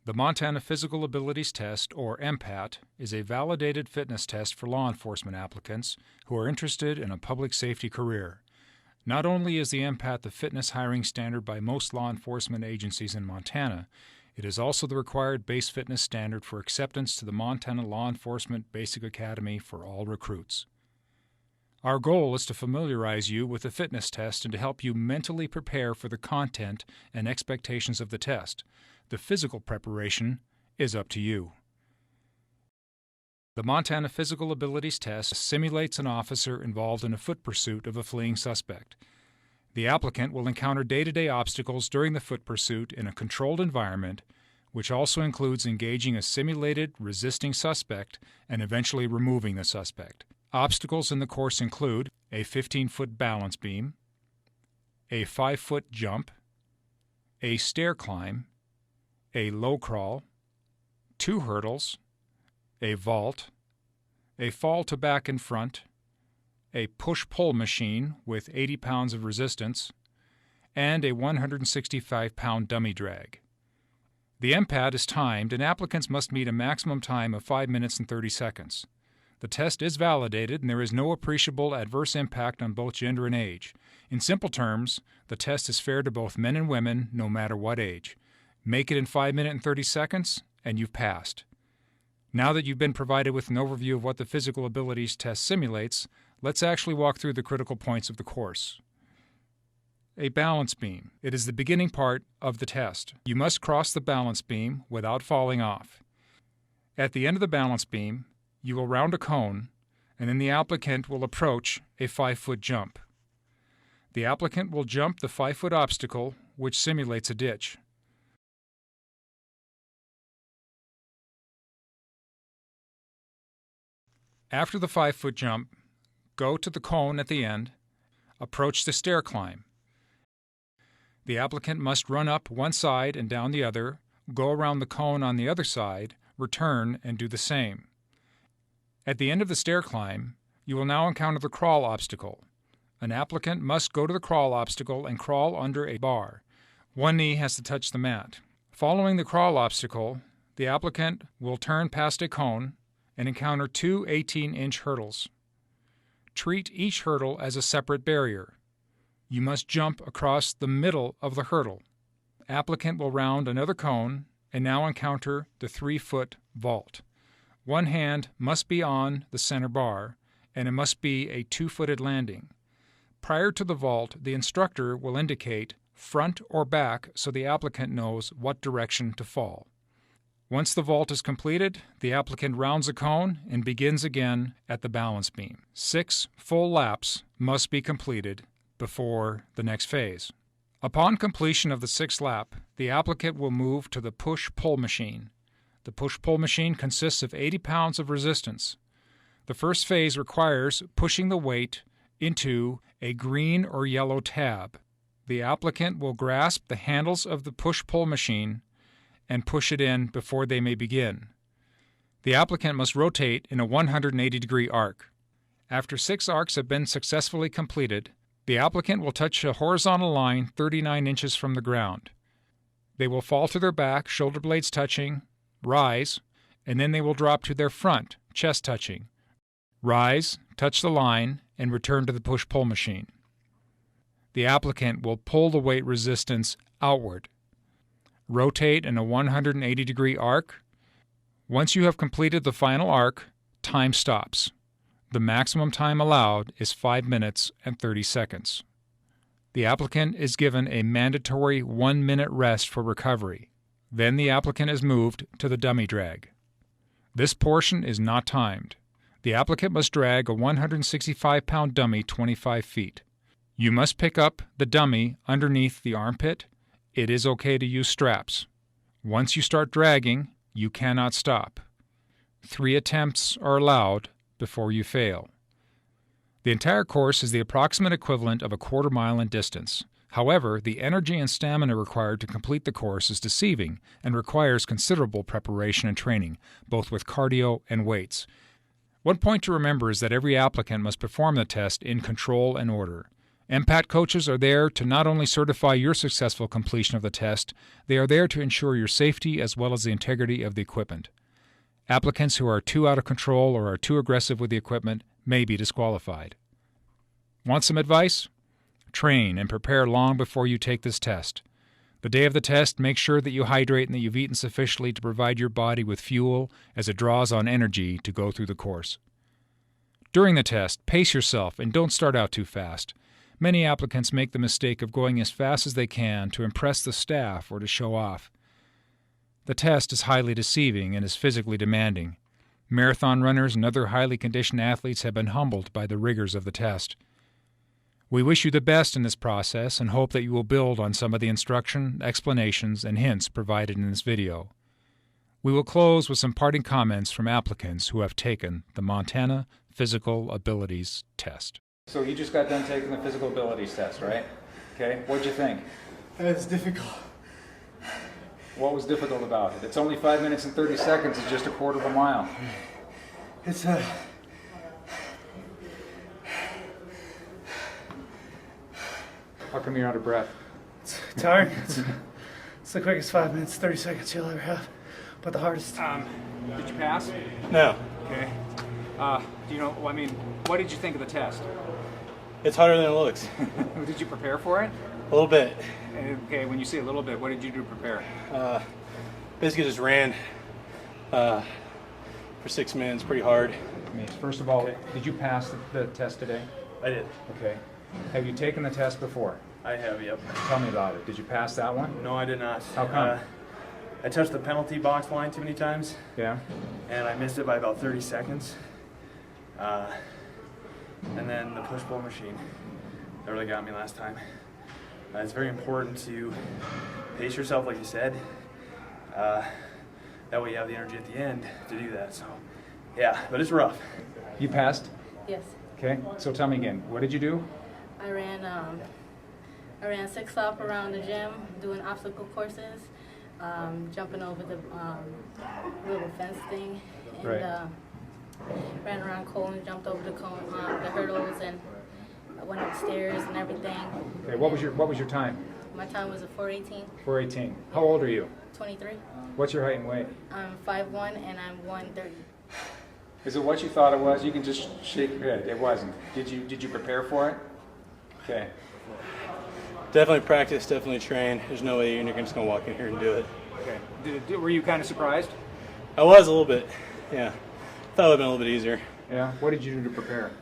The Montana Physical Abilities Test, or MPAT, is a validated fitness test for law enforcement applicants who are interested in a public safety career. Not only is the MPAT the fitness hiring standard by most law enforcement agencies in Montana, it is also the required base fitness standard for acceptance to the Montana Law Enforcement Basic Academy for all recruits. Our goal is to familiarize you with the fitness test and to help you mentally prepare for the content and expectations of the test. The physical preparation is up to you. The Montana Physical Abilities Test simulates an officer involved in a foot pursuit of a fleeing suspect. The applicant will encounter day-to-day obstacles during the foot pursuit in a controlled environment, which also includes engaging a simulated resisting suspect and eventually removing the suspect. Obstacles in the course include a 15-foot balance beam, a 5-foot jump, a stair climb, a low crawl, 2 hurdles, a vault, a fall to back and front, a push-pull machine with 80 pounds of resistance, and a 165-pound dummy drag. The MPAT is timed, and applicants must meet a maximum time of 5 minutes and 30 seconds. The test is validated, and there is no appreciable adverse impact on both gender and age. In simple terms, the test is fair to both men and women, no matter what age. Make it in 5 minutes and 30 seconds, and you've passed. Now that you've been provided with an overview of what the physical abilities test simulates, let's actually walk through the critical points of the course. A balance beam. It is the beginning part of the test. You must cross the balance beam without falling off. At the end of the balance beam, you will round a cone, and then the applicant will approach a 5-foot jump. The applicant will jump the 5-foot obstacle, which simulates a ditch. After the 5-foot jump, go to the cone at the end, approach the stair climb. The applicant must run up one side and down the other, go around the cone on the other side, return, and do the same. At the end of the stair climb, you will now encounter the crawl obstacle. An applicant must go to the crawl obstacle and crawl under a bar. One knee has to touch the mat. Following the crawl obstacle, the applicant will turn past a cone and encounter 2 18-inch hurdles. Treat each hurdle as a separate barrier. You must jump across the middle of the hurdle. Applicant will round another cone and now encounter the 3-foot vault. One hand must be on the center bar, and it must be a 2-footed landing. Prior to the vault, the instructor will indicate front or back so the applicant knows what direction to fall. Once the vault is completed, the applicant rounds a cone and begins again at the balance beam. 6 full laps must be completed before the next phase. Upon completion of the 6th lap, the applicant will move to the push-pull machine. The push-pull machine consists of 80 pounds of resistance. The first phase requires pushing the weight into a green or yellow tab. The applicant will grasp the handles of the push-pull machine and push it in before they may begin. The applicant must rotate in a 180-degree arc. After 6 arcs have been successfully completed, the applicant will touch a horizontal line 39 inches from the ground. They will fall to their back, shoulder blades touching, rise, and then they will drop to their front, chest touching. Rise, touch the line, and return to the push-pull machine. The applicant will pull the weight resistance outward. Rotate in a 180-degree arc. Once you have completed the final arc, time stops. The maximum time allowed is 5 minutes and 30 seconds. The applicant is given a mandatory 1-minute rest for recovery. Then the applicant is moved to the dummy drag. This portion is not timed. The applicant must drag a 165-pound dummy 25 feet. You must pick up the dummy underneath the armpit. It is okay to use straps. Once you start dragging, you cannot stop. 3 attempts are allowed before you fail. The entire course is the approximate equivalent of a quarter mile in distance. However, the energy and stamina required to complete the course is deceiving and requires considerable preparation and training, both with cardio and weights. One point to remember is that every applicant must perform the test in control and order. MPAT coaches are there to not only certify your successful completion of the test, they are there to ensure your safety as well as the integrity of the equipment. Applicants who are too out of control or are too aggressive with the equipment may be disqualified. Want some advice? Train and prepare long before you take this test. The day of the test, make sure that you hydrate and that you've eaten sufficiently to provide your body with fuel as it draws on energy to go through the course. During the test, pace yourself and don't start out too fast. Many applicants make the mistake of going as fast as they can to impress the staff or to show off. The test is highly deceiving and is physically demanding. Marathon runners and other highly conditioned athletes have been humbled by the rigors of the test. We wish you the best in this process and hope that you will build on some of the instruction, explanations, and hints provided in this video. We will close with some parting comments from applicants who have taken the Montana Physical Abilities Test. So you just got done taking the physical abilities test, right? Okay, what'd you think? It's difficult. What was difficult about it? It's only 5 minutes and 30 seconds. It's just a quarter of a mile. It's How come you're out of breath? It's tiring. It's the quickest 5 minutes, 30 seconds you'll ever have, but the hardest. Did you pass? No. Okay. Do you know, what did you think of the test? It's harder than it looks. Did you prepare for it? A little bit. Okay, when you say a little bit, what did you do to prepare? Basically just ran for 6 minutes, pretty hard. First of all, Okay. Did you pass the test today? I did. Okay. Have you taken the test before? I have, yep. Tell me about it. Did you pass that one? No, I did not. How come? I touched the penalty box line too many times, Yeah. and I missed it by about 30 seconds. And then the push-pull machine, that really got me last time. It's very important to pace yourself, like you said. That way you have the energy at the end to do that. So, yeah, but it's rough. You passed? Yes, Okay. So tell me again, what did you do? I ran 6 laps around the gym, doing obstacle courses, jumping over the little fence thing, and Right. ran around cones, jumped over the hurdles, and I went upstairs and everything. Okay. What was your time? My time was a 4:18, 4:18. How old are you? 23. What's your height and weight? I'm 5'1" and I'm 130. Is it what you thought it was? You can just shake your head. It wasn't. Did you prepare for it? Okay. Definitely practice, definitely train. There's no way you're just going to walk in here and do it. Okay. Were you kind of surprised? I was a little bit, yeah. Thought it would have been a little bit easier. Yeah. What did you do to prepare?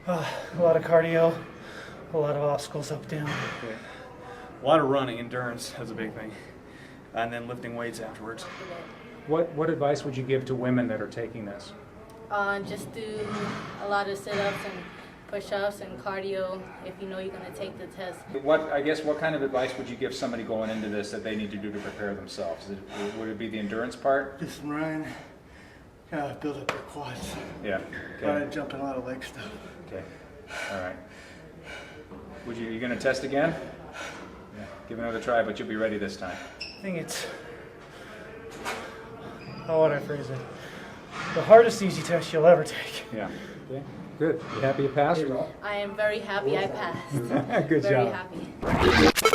A lot of cardio, a lot of obstacles up, down. Okay. A lot of running, endurance is a big thing. And then lifting weights afterwards. What advice would you give to women that are taking this? Just do a lot of sit-ups and push-ups and cardio if you know you're going to take the test. What kind of advice would you give somebody going into this that they need to do to prepare themselves? Would it be the endurance part? Do some running, build up your quads. Yeah. Jump in a lot of leg stuff. Okay. All right. You going to test again? Yeah. Give it another try, but you'll be ready this time. I think it's, how would I phrase it? The hardest easy test you'll ever take. Yeah. Okay. Good. You happy you passed? I am very happy I passed. Good Very job. happy.